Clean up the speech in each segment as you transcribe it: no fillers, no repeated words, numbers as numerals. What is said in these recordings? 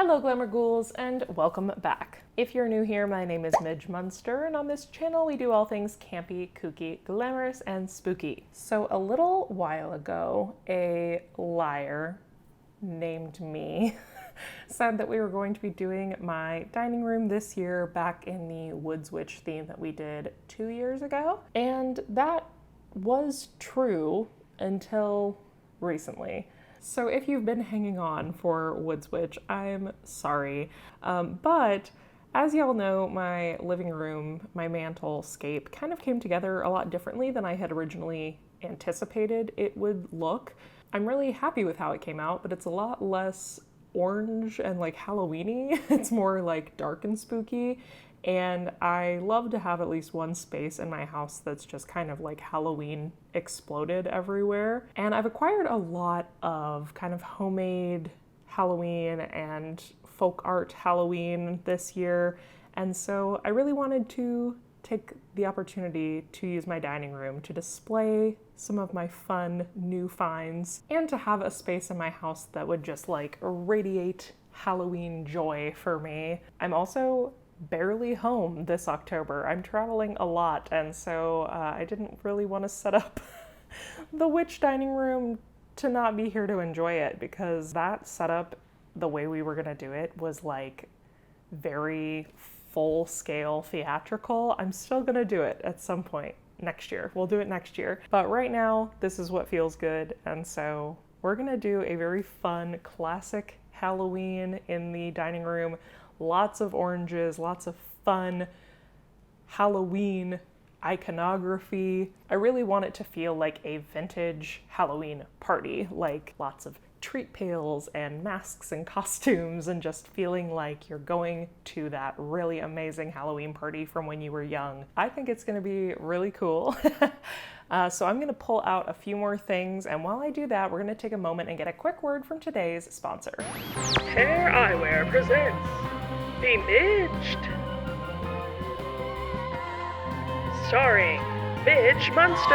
Hello Glamour Ghouls and welcome back. If you're new here, my name is Midge Munster and on this channel we do all things campy, kooky, glamorous, and spooky. So a little while ago, a liar named me said that we were going to be doing my dining room this year back in the Woods Witch theme that we did 2 years ago. And that was true until recently. So if you've been hanging on for Woods Witch, I'm sorry. But as y'all know, my living room, my mantelscape kind of came together a lot differently than I had originally anticipated it would look. I'm really happy with how it came out, but it's a lot less orange and like Halloween-y. It's more like dark and spooky. And I love to have at least one space in my house that's just kind of like Halloween exploded everywhere. And I've acquired a lot of kind of homemade Halloween and folk art Halloween this year. And so I really wanted to take the opportunity to use my dining room to display some of my fun new finds and to have a space in my house that would just like radiate Halloween joy for me. I'm also barely home this October. I'm traveling a lot, and so I didn't really want to set up the witch dining room to not be here to enjoy it, because that setup, the way we were gonna do it, was like very full-scale theatrical. I'm still gonna do it at some point next year. We'll do it next year. But right now, this is what feels good, and so we're gonna do a very fun, classic Halloween in the dining room. Lots of oranges, lots of fun Halloween iconography. I really want it to feel like a vintage Halloween party, like lots of treat pails and masks and costumes and just feeling like you're going to that really amazing Halloween party from when you were young. I think it's gonna be really cool. So I'm gonna pull out a few more things, and while I do that, we're gonna take a moment and get a quick word from today's sponsor. Hair Eyewear presents Bewitched, starring Midge Munster.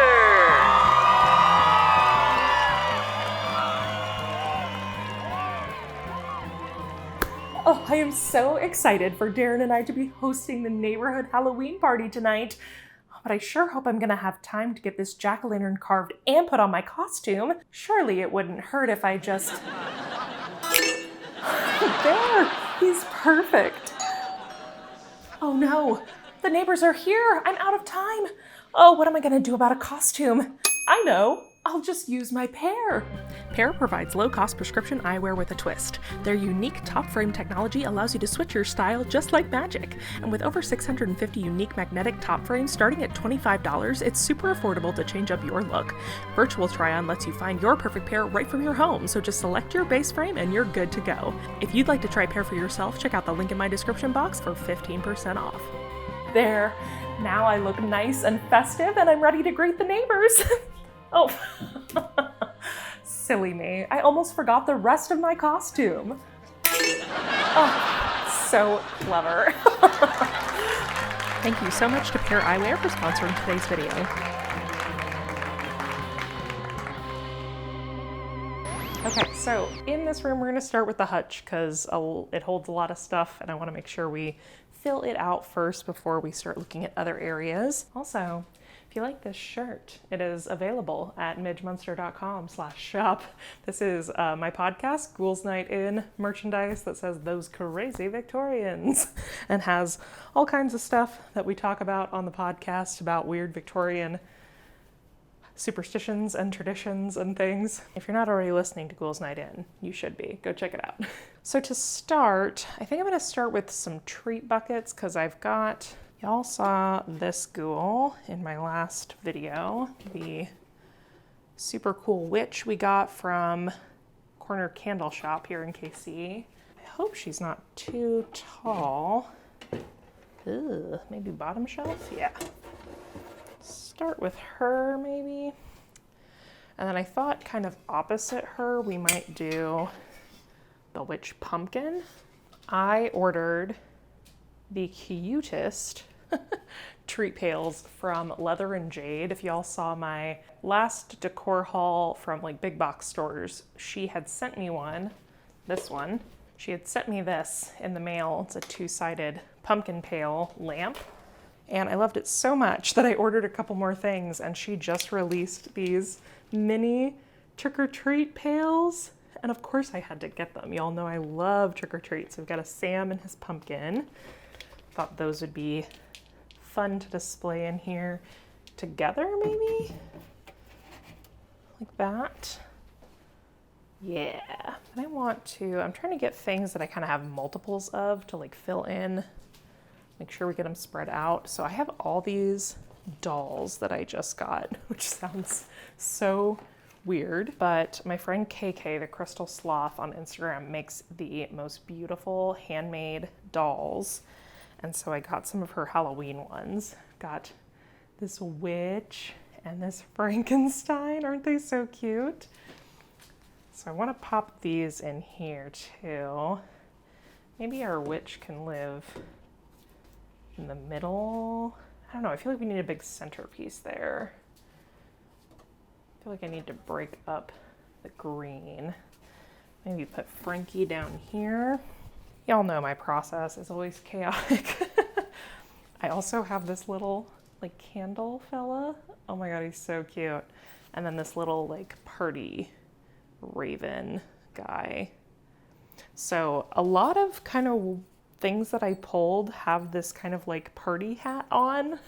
Oh, I am so excited for Darren and I to be hosting the neighborhood Halloween party tonight. But I sure hope I'm gonna have time to get this jack-o'-lantern carved and put on my costume. Surely it wouldn't hurt if I just... There! He's perfect. Oh no, the neighbors are here. I'm out of time. Oh, what am I gonna do about a costume? I know. I'll just use my Pair. Pair provides low-cost prescription eyewear with a twist. Their unique top-frame technology allows you to switch your style just like magic. And with over 650 unique magnetic top frames starting at $25, it's super affordable to change up your look. Virtual try-on lets you find your perfect pair right from your home, so just select your base frame and you're good to go. If you'd like to try Pair for yourself, check out the link in my description box for 15% off. There, now I look nice and festive and I'm ready to greet the neighbors. Oh, silly me. I almost forgot the rest of my costume. Oh, so clever. Thank you so much to Pair Eyewear for sponsoring today's video. Okay, so in this room, we're gonna start with the hutch because it holds a lot of stuff and I wanna make sure we fill it out first before we start looking at other areas. Also, if you like this shirt, it is available at midgemunster.com/shop. This is my podcast, Ghouls Night In merchandise that says "Those Crazy Victorians" and has all kinds of stuff that we talk about on the podcast about weird Victorian superstitions and traditions and things. If you're not already listening to Ghouls Night In, you should be. Go check it out. So to start, I think I'm going to start with some treat buckets because I've got... Y'all saw this ghoul in my last video, the super cool witch we got from Corner Candle Shop here in KC. I hope she's not too tall. Ugh, maybe bottom shelf? Yeah. Start with her, maybe. And then I thought kind of opposite her, we might do the witch pumpkin. I ordered the cutest treat pails from Leather and Jade. If y'all saw my last decor haul from like big box stores, she had sent me one, this one, She had sent me this in the mail. It's a two-sided pumpkin pail lamp. And I loved it so much that I ordered a couple more things, and she just released these mini trick-or-treat pails. And of course I had to get them. Y'all know I love trick-or-treats. We've got a Sam and his pumpkin. Thought those would be fun to display in here together, maybe? Like that. Yeah. And I'm trying to get things that I kind of have multiples of to like fill in, make sure we get them spread out. So I have all these dolls that I just got, which sounds so weird, but my friend KK, the Crystal Sloth on Instagram, makes the most beautiful handmade dolls. And so I got some of her Halloween ones. Got this witch and this Frankenstein. Aren't they so cute? So I want to pop these in here too. Maybe our witch can live in the middle. I don't know, I feel like we need a big centerpiece there. I feel like I need to break up the green. Maybe put Frankie down here. Y'all know my process is always chaotic. I also have this little like candle fella. Oh my God, he's so cute. And then this little like party raven guy. So a lot of kind of things that I pulled have this kind of like party hat on.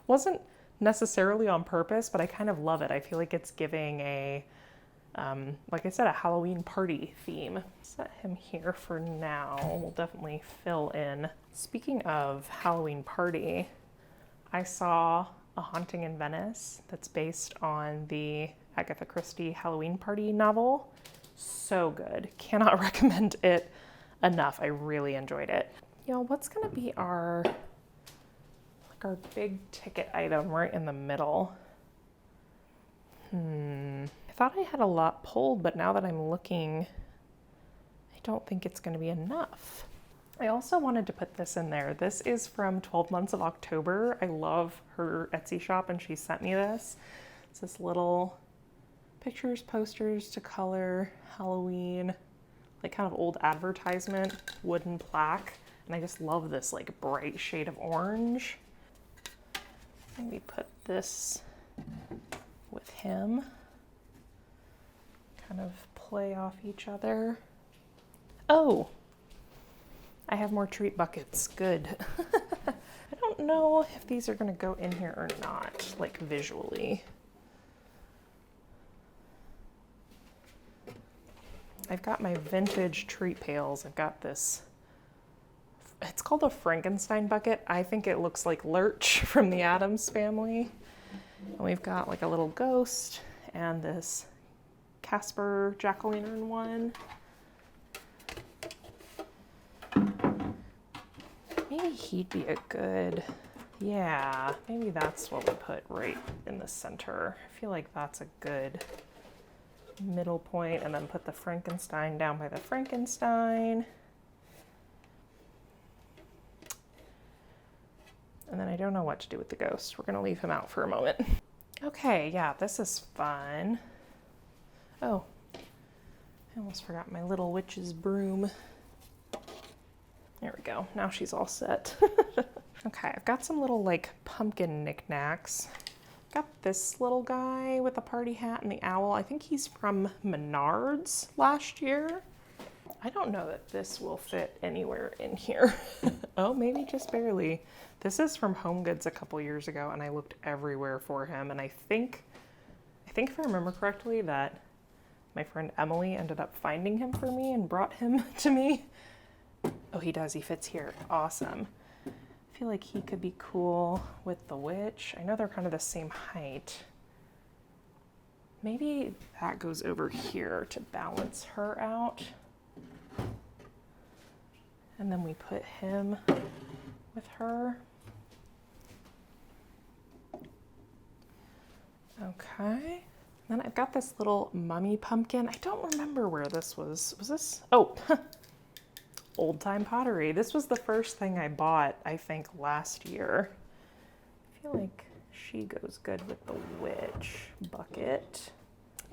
Wasn't necessarily on purpose, but I kind of love it. I feel like it's giving a, like I said, a Halloween party theme. Set him here for now. We'll definitely fill in. Speaking of Halloween party, I saw A Haunting in Venice that's based on the Agatha Christie Halloween Party novel. So good. Cannot recommend it enough. I really enjoyed it. Y'all, what's gonna be our big ticket item right in the middle? I thought I had a lot pulled, but now that I'm looking, I don't think it's gonna be enough. I also wanted to put this in there. This is from 12 Months of October. I love her Etsy shop, and she sent me this. It's this little pictures, posters to color, Halloween, like kind of old advertisement, wooden plaque. And I just love this like bright shade of orange. Maybe put this with him. Kind of play off each other. Oh, I have more treat buckets. Good. I don't know if these are gonna go in here or not, like visually. I've got my vintage treat pails. I've got this, it's called a Frankenstein bucket. I think it looks like Lurch from the Addams Family. And we've got like a little ghost and this Casper jack-o'-lantern one. Maybe he'd be a good, yeah, maybe that's what we put right in the center. I feel like that's a good middle point, and then put the Frankenstein down by the Frankenstein. And then I don't know what to do with the ghost. We're gonna leave him out for a moment. Okay, yeah, this is fun. Oh, I almost forgot my little witch's broom. There we go. Now she's all set. Okay, I've got some little like pumpkin knickknacks. Got this little guy with a party hat and the owl. I think he's from Menards last year. I don't know that this will fit anywhere in here. Oh, maybe just barely. This is from Home Goods a couple years ago, and I looked everywhere for him. And I think if I remember correctly, that my friend Emily ended up finding him for me and brought him to me. Oh, he does. He fits here. Awesome. I feel like he could be cool with the witch. I know they're kind of the same height. Maybe that goes over here to balance her out. And then we put him with her. Okay. Then I've got this little mummy pumpkin. I don't remember where this was. Was this? Oh, Old Time Pottery. This was the first thing I bought, I think, last year. I feel like she goes good with the witch bucket.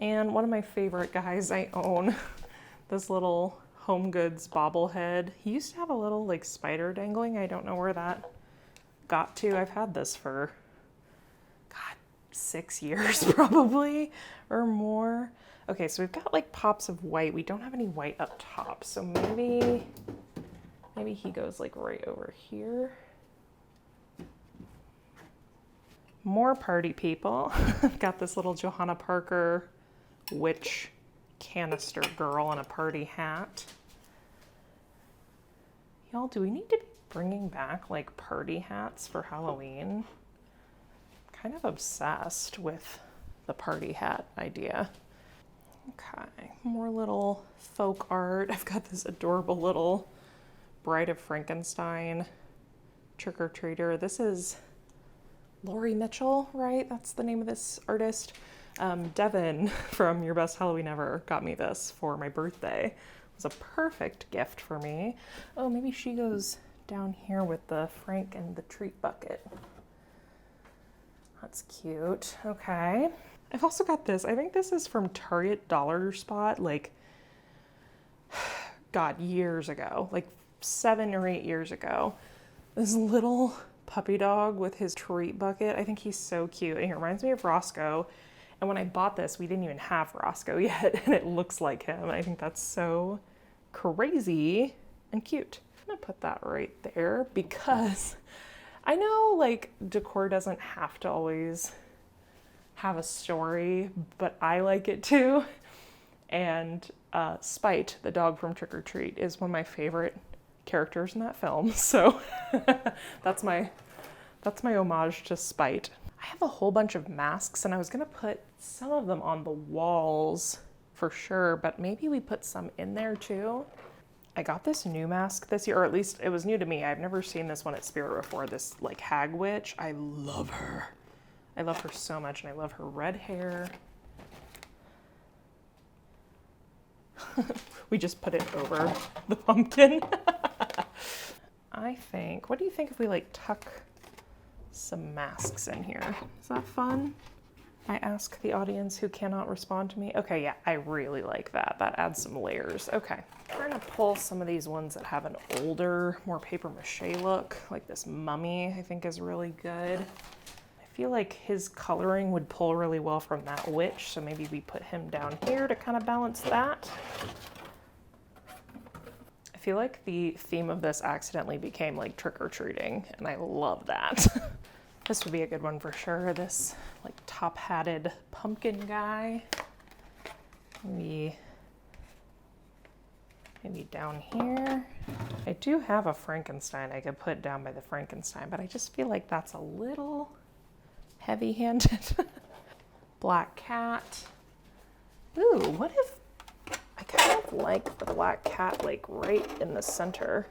And one of my favorite guys I own, this little Home Goods bobblehead. He used to have a little like spider dangling. I don't know where that got to. I've had this for, God, 6 years probably or more. Okay, so we've got like pops of white. We don't have any white up top. So maybe he goes like right over here. More party people. I've got this little Johanna Parker witch canister girl in a party hat. Y'all, do we need to be bringing back like party hats for Halloween? Kind of obsessed with the party hat idea. Okay, more little folk art. I've got this adorable little Bride of Frankenstein trick-or-treater. This is Lori Mitchell, right? That's the name of this artist. Devin from Your Best Halloween Ever got me this for my birthday. It was a perfect gift for me. Oh, maybe she goes down here with the Frank and the treat bucket. That's cute. Okay. I've also got this. I think this is from Target Dollar Spot, like, God, years ago, like 7 or 8 years ago. This little puppy dog with his treat bucket. I think he's so cute. And he reminds me of Roscoe. And when I bought this, we didn't even have Roscoe yet, and it looks like him. I think that's so crazy and cute. I'm gonna put that right there because I know like decor doesn't have to always have a story, but I like it too. And Spite, the dog from Trick or Treat, is one of my favorite characters in that film. So that's my homage to Spite. I have a whole bunch of masks and I was gonna put some of them on the walls for sure, but maybe we put some in there too. I got this new mask this year, or at least it was new to me. I've never seen this one at Spirit before, this like hag witch. I love her. I love her so much, and I love her red hair. We just put it over the pumpkin. I think, what do you think if we like tuck some masks in here? Is that fun? I ask the audience who cannot respond to me. Okay, yeah, I really like that. That adds some layers. Okay, we're gonna pull some of these ones that have an older, more paper mache look, like this mummy I think is really good. I feel like his coloring would pull really well from that witch, so maybe we put him down here to kind of balance that. I feel like the theme of this accidentally became like trick-or-treating, and I love that. This would be a good one for sure. This like top-hatted pumpkin guy. Maybe down here. I do have a Frankenstein I could put down by the Frankenstein, but I just feel like that's a little heavy-handed. Black cat. Ooh, what if I kind of like the black cat like right in the center?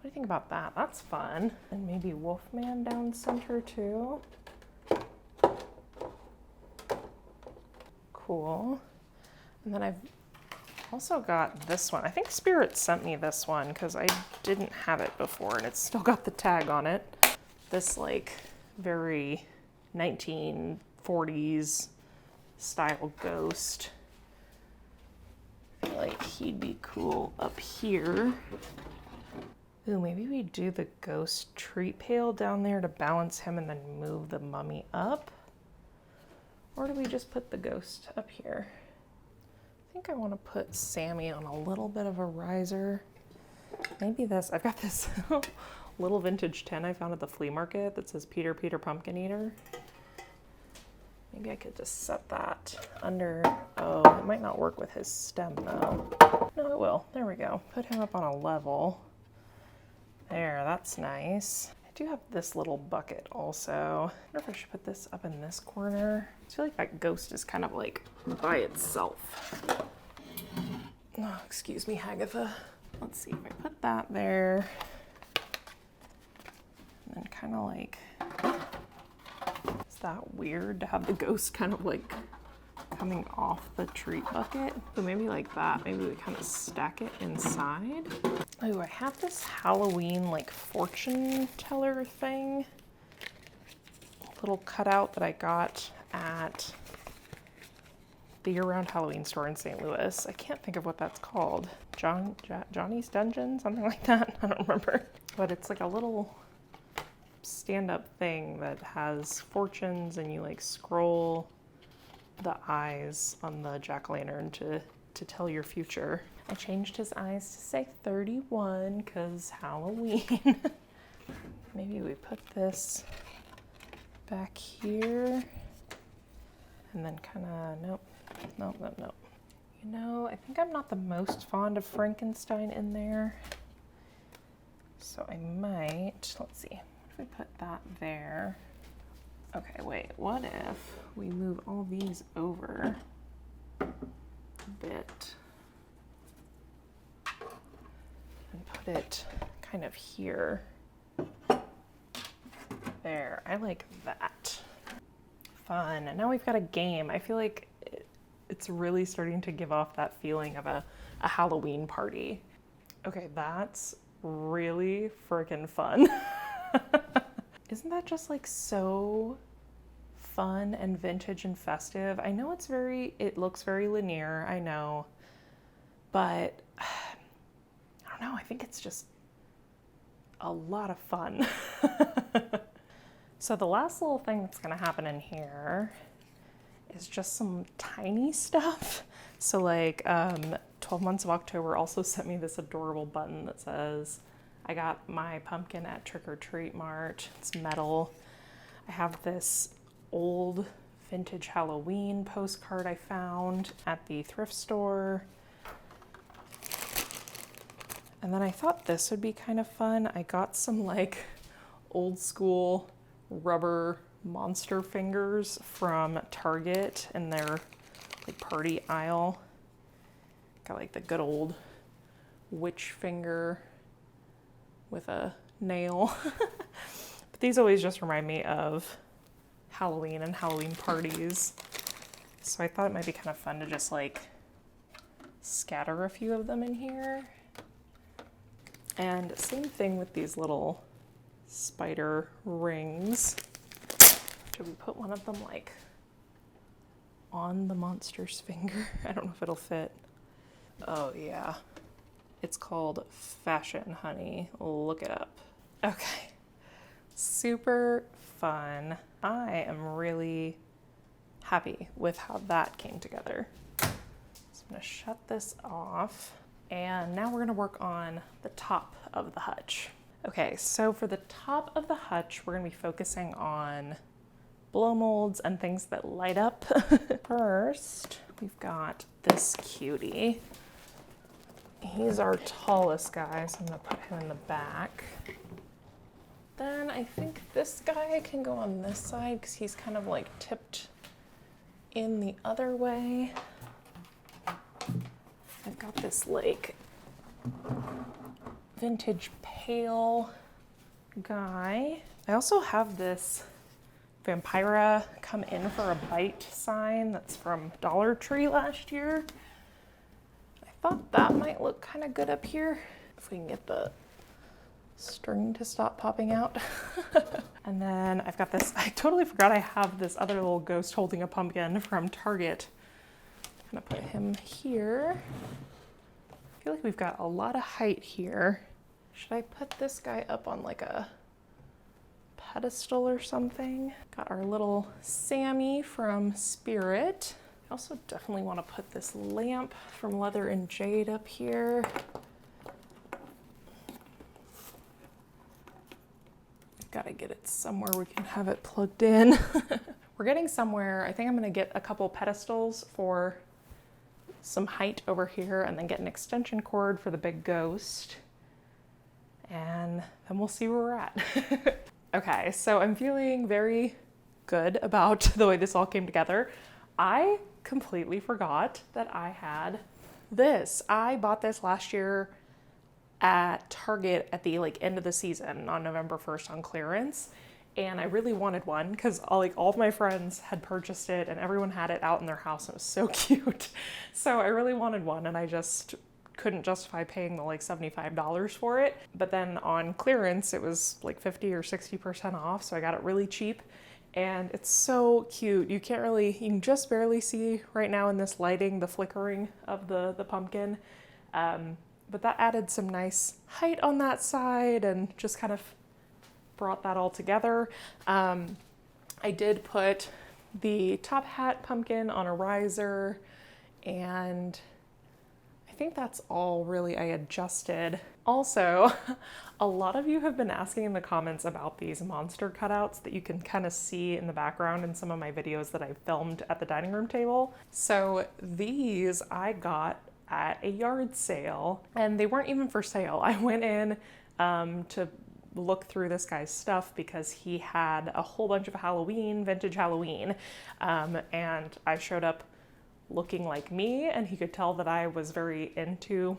What do you think about that? That's fun. And maybe Wolfman down center too. Cool. And then I've also got this one. I think Spirit sent me this one because I didn't have it before, and it's still got the tag on it. This like very 1940s style ghost. I feel like he'd be cool up here. Ooh, maybe we do the ghost treat pail down there to balance him and then move the mummy up. Or do we just put the ghost up here? I think I want to put Sammy on a little bit of a riser. Maybe this, I've got this little vintage tin I found at the flea market that says Peter, Peter Pumpkin Eater. Maybe I could just set that under, oh, it might not work with his stem though. No, it will, there we go. Put him up on a level. There, that's nice. I do have this little bucket also. I wonder if I should put this up in this corner. I feel like that ghost is kind of like by itself. Oh, excuse me, Hagatha. Let's see if I put that there. And then kind of like, is that weird to have the ghost kind of like coming off the treat bucket? So maybe like that. Maybe we kind of stack it inside. Oh, I have this Halloween like fortune teller thing. A little cutout that I got at the year-round Halloween store in St. Louis. I can't think of what that's called. Johnny's Dungeon, something like that. I don't remember. But it's like a little stand-up thing that has fortunes, and you like scroll the eyes on the jack-o'-lantern to tell your future. I changed his eyes to say 31 because Halloween. Maybe we put this back here and then kind of, nope. You know, I think I'm not the most fond of Frankenstein in there. So I might, let's see, what if we put that there? Okay, wait, what if we move all these over a bit and put it kind of here? There, I like that. Fun. And now we've got a game. I feel like it's really starting to give off that feeling of a Halloween party. Okay, that's really freaking fun. Isn't that just like so fun and vintage and festive? I know it looks very linear, I know, but I don't know, I think it's just a lot of fun. So the last little thing that's gonna happen in here is just some tiny stuff. So like 12 Months of October also sent me this adorable button that says, I got my pumpkin at Trick or Treat Mart. It's metal. I have this old vintage Halloween postcard I found at the thrift store. And then I thought this would be kind of fun. I got some like old school rubber monster fingers from Target in their like party aisle. Got like the good old witch finger with a nail. But these always just remind me of Halloween and Halloween parties. So I thought it might be kind of fun to just like scatter a few of them in here. And same thing with these little spider rings. Should we put one of them like on the monster's finger? I don't know if it'll fit. Oh yeah. It's called Fashion Honey. Look it up. Okay. Super fun. I am really happy with how that came together. So I'm gonna shut this off. And now we're gonna work on the top of the hutch. Okay, so for the top of the hutch, we're gonna be focusing on blow molds and things that light up. First, we've got this cutie. He's our tallest guy, so I'm gonna put him in the back. Then I think this guy can go on this side because he's kind of like tipped in the other way. I've got this like vintage pail guy. I also have this Vampira come in for a bite sign that's from Dollar Tree last year. I thought that might look kind of good up here if we can get the string to stop popping out. And then I've got this, I totally forgot I have this other little ghost holding a pumpkin from Target. I'm gonna put him here. I feel like we've got a lot of height here. Should I put this guy up on like a pedestal or something? Got our little Sammy from Spirit. I also definitely want to put this lamp from Leather and Jade up here. Gotta get it somewhere we can have it plugged in. We're getting somewhere. I think I'm gonna get a couple pedestals for some height over here and then get an extension cord for the big ghost. And then we'll see where we're at. Okay, so I'm feeling very good about the way this all came together. I completely forgot that I had this. I bought this last year at Target at the end of the season on November 1st on clearance. And I really wanted one because all of my friends had purchased it and everyone had it out in their house. And it was so cute. So I really wanted one and I just couldn't justify paying the $75 for it. But then on clearance, it was 50 or 60% off. So I got it really cheap And it's so cute. You can just barely see right now in this lighting the flickering of the pumpkin. But that added some nice height on that side and just kind of brought that all together. I did put the top hat pumpkin on a riser, and I think that's all really I adjusted. Also, a lot of you have been asking in the comments about these monster cutouts that you can kind of see in the background in some of my videos that I filmed at the dining room table. So these I got at a yard sale, and they weren't even for sale. I went in to look through this guy's stuff because he had a whole bunch of vintage Halloween, and I showed up looking like me, and he could tell that I was very into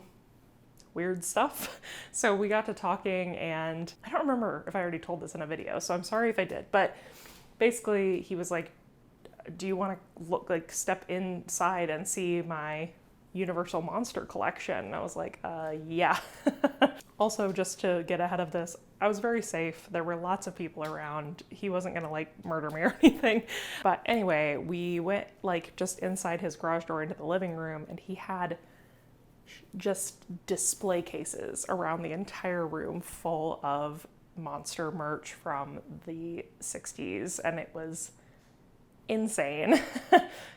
weird stuff. So we got to talking, and I don't remember if I already told this in a video, so I'm sorry if I did, but basically he was like, do you want to step inside and see my Universal Monster collection? And I was like, yeah. Also, just to get ahead of this, I was very safe. There were lots of people around. He wasn't gonna murder me or anything. But anyway, we went just inside his garage door into the living room, and he had just display cases around the entire room full of monster merch from the 60s, and it was insane.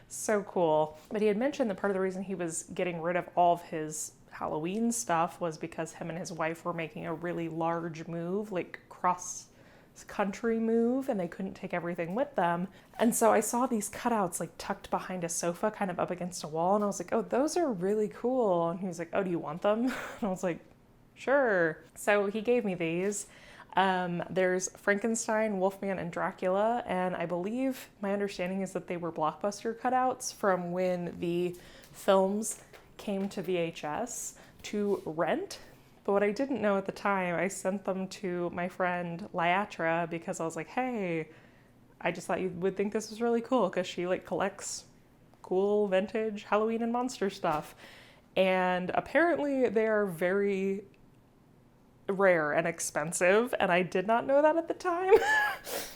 So cool. But he had mentioned that part of the reason he was getting rid of all of his Halloween stuff was because him and his wife were making a really large move, cross country move, and they couldn't take everything with them. And so I saw these cutouts tucked behind a sofa, kind of up against a wall, and I was like, oh, those are really cool. And he was like, oh, do you want them? And I was like, sure. So he gave me these. There's Frankenstein, Wolfman, and Dracula, and I believe my understanding is that they were Blockbuster cutouts from when the films came to VHS to rent. But what I didn't know at the time, I sent them to my friend Lyatra because I was like, hey, I just thought you would think this was really cool because she collects cool vintage Halloween and monster stuff. And apparently they are very rare and expensive, and I did not know that at the time.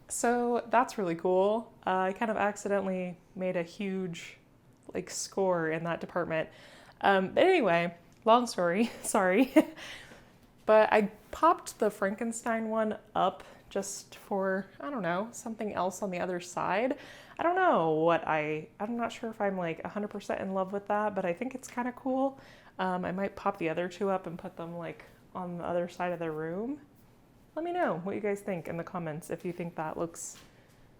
So that's really cool. I kind of accidentally made a huge score in that department. But anyway, long story, sorry. But I popped the Frankenstein one up just for, I don't know, something else on the other side. I don't know I'm not sure if I'm 100% in love with that, but I think it's kind of cool. I might pop the other two up and put them on the other side of the room. Let me know what you guys think in the comments, if you think that looks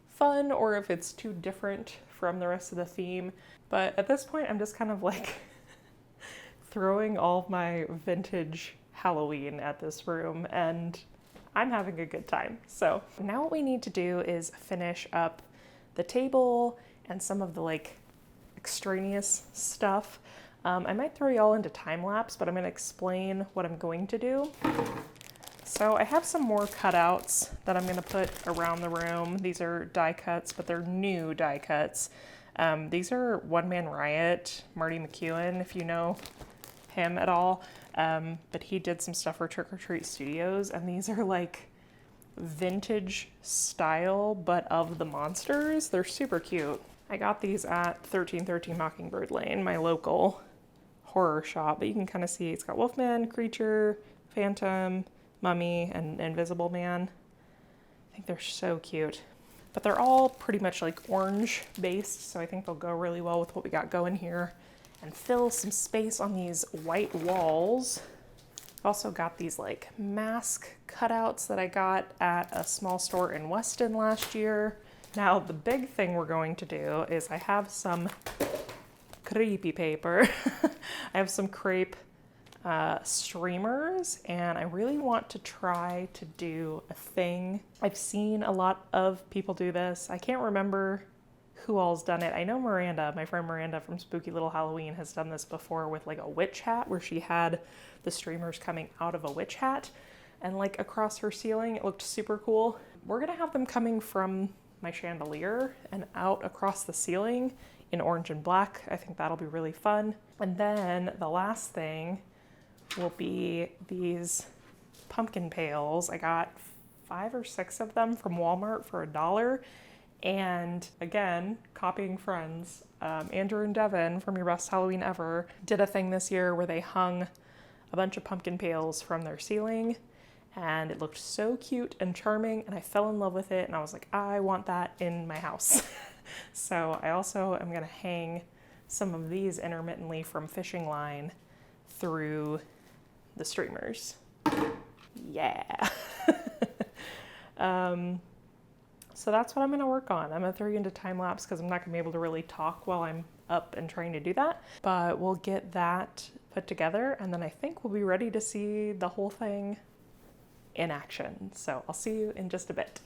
fun or if it's too different from the rest of the theme. But at this point, I'm just kind of throwing all of my vintage Halloween at this room, and I'm having a good time. So now what we need to do is finish up the table and some of the extraneous stuff. I might throw you all into time lapse, but I'm going to explain what I'm going to do. So I have some more cutouts that I'm going to put around the room. These are die cuts, but they're new die cuts. These are One Man Riot, Marty McEwen, if you know him at all. But he did some stuff for Trick or Treat Studios, and these are vintage style, but of the monsters. They're super cute. I got these at 1313 Mockingbird Lane, my local horror shop, but you can kind of see it's got Wolfman, Creature, Phantom, Mummy, and Invisible Man. I think they're so cute. But they're all pretty much orange based, so I think they'll go really well with what we got going here and fill some space on these white walls. I've also got these mask cutouts that I got at a small store in Weston last year. Now the big thing we're going to do is I have some creepy paper. I have some crepe streamers, and I really want to try to do a thing. I've seen a lot of people do this. I can't remember who all's done it. I know Miranda, my friend Miranda from Spooky Little Halloween, has done this before with a witch hat, where she had the streamers coming out of a witch hat and across her ceiling. It looked super cool. We're gonna have them coming from my chandelier and out across the ceiling in orange and black. I think that'll be really fun. And then the last thing will be these pumpkin pails. I got 5 or 6 of them from Walmart for $1. And again, copying friends, Andrew and Devin from Your Best Halloween Ever did a thing this year where they hung a bunch of pumpkin pails from their ceiling, and it looked so cute and charming, and I fell in love with it, and I was like, I want that in my house. So I also am gonna hang some of these intermittently from fishing line through the streamers. Yeah. So that's what I'm gonna work on. I'm gonna throw you into time lapse because I'm not gonna be able to really talk while I'm up and trying to do that, but we'll get that put together, and then I think we'll be ready to see the whole thing in action. So I'll see you in just a bit.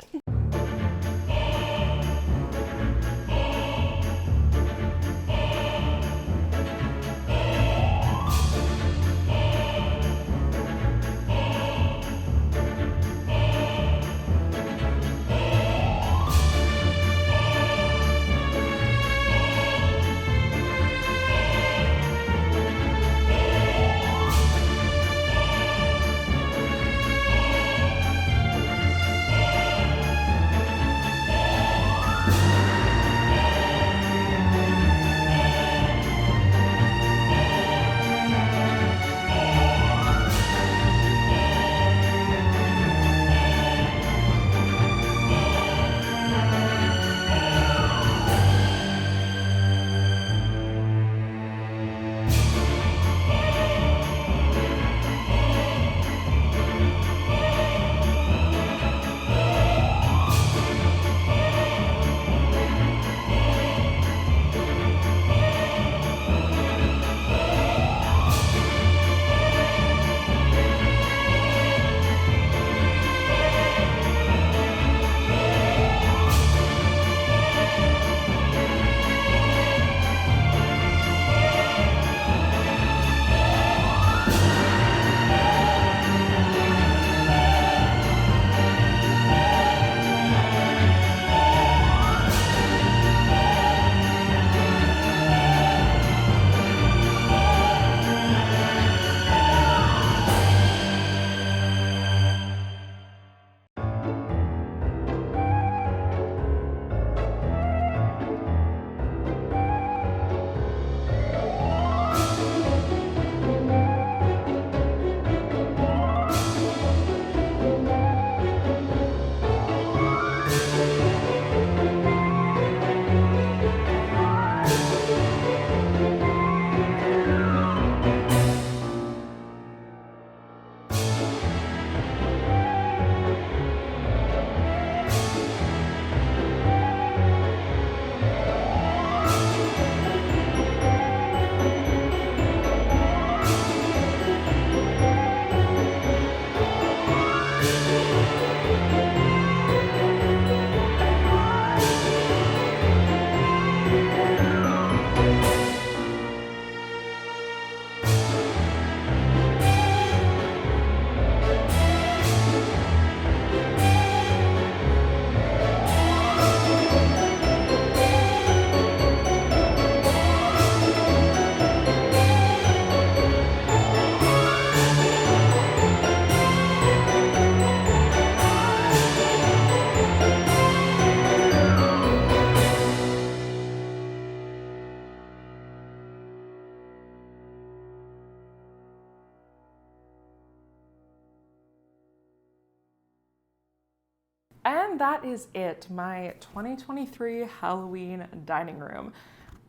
And that is it, my 2023 Halloween dining room.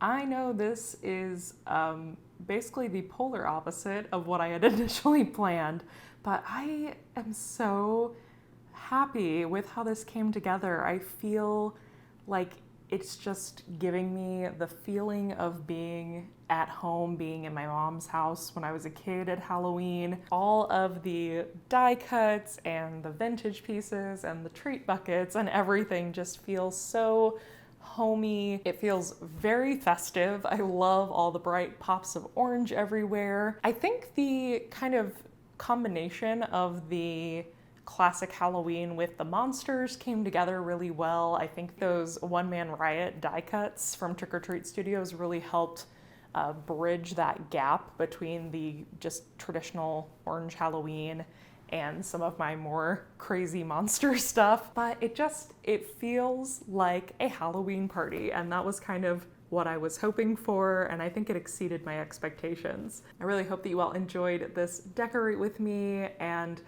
I know this is basically the polar opposite of what I had initially planned, but I am so happy with how this came together. I feel like it's just giving me the feeling of being at home, being in my mom's house when I was a kid at Halloween. All of the die cuts and the vintage pieces and the treat buckets and everything just feels so homey. It feels very festive. I love all the bright pops of orange everywhere. I think the kind of combination of the classic Halloween with the monsters came together really well. I think those One Man Riot die cuts from Trick or Treat Studios really helped bridge that gap between the just traditional orange Halloween and some of my more crazy monster stuff, but it feels like a Halloween party, and that was kind of what I was hoping for, and I think it exceeded my expectations. I really hope that you all enjoyed this decorate with me, and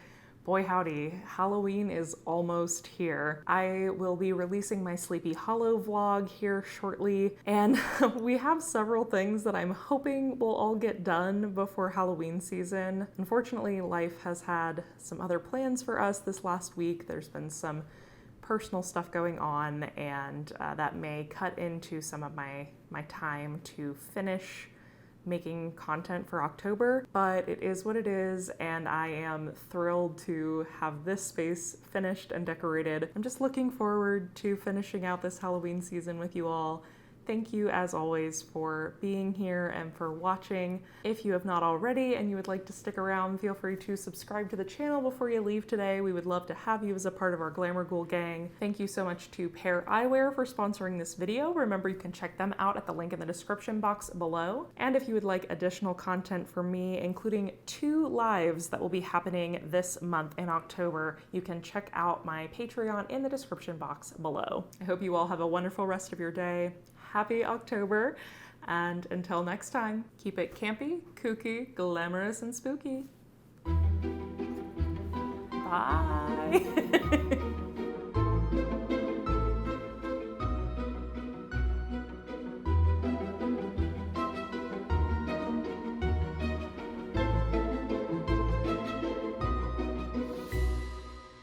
boy howdy, Halloween is almost here. I will be releasing my Sleepy Hollow vlog here shortly, and we have several things that I'm hoping will all get done before Halloween season. Unfortunately, life has had some other plans for us this last week. There's been some personal stuff going on, and that may cut into some of my time to finish making content for October, but it is what it is, and I am thrilled to have this space finished and decorated. I'm just looking forward to finishing out this Halloween season with you all. Thank you, as always, for being here and for watching. If you have not already and you would like to stick around, feel free to subscribe to the channel before you leave today. We would love to have you as a part of our Glamour Ghoul gang. Thank you so much to Pear Eyewear for sponsoring this video. Remember, you can check them out at the link in the description box below. And if you would like additional content from me, including 2 lives that will be happening this month in October, you can check out my Patreon in the description box below. I hope you all have a wonderful rest of your day. Happy October, and until next time, keep it campy, kooky, glamorous, and spooky. Bye!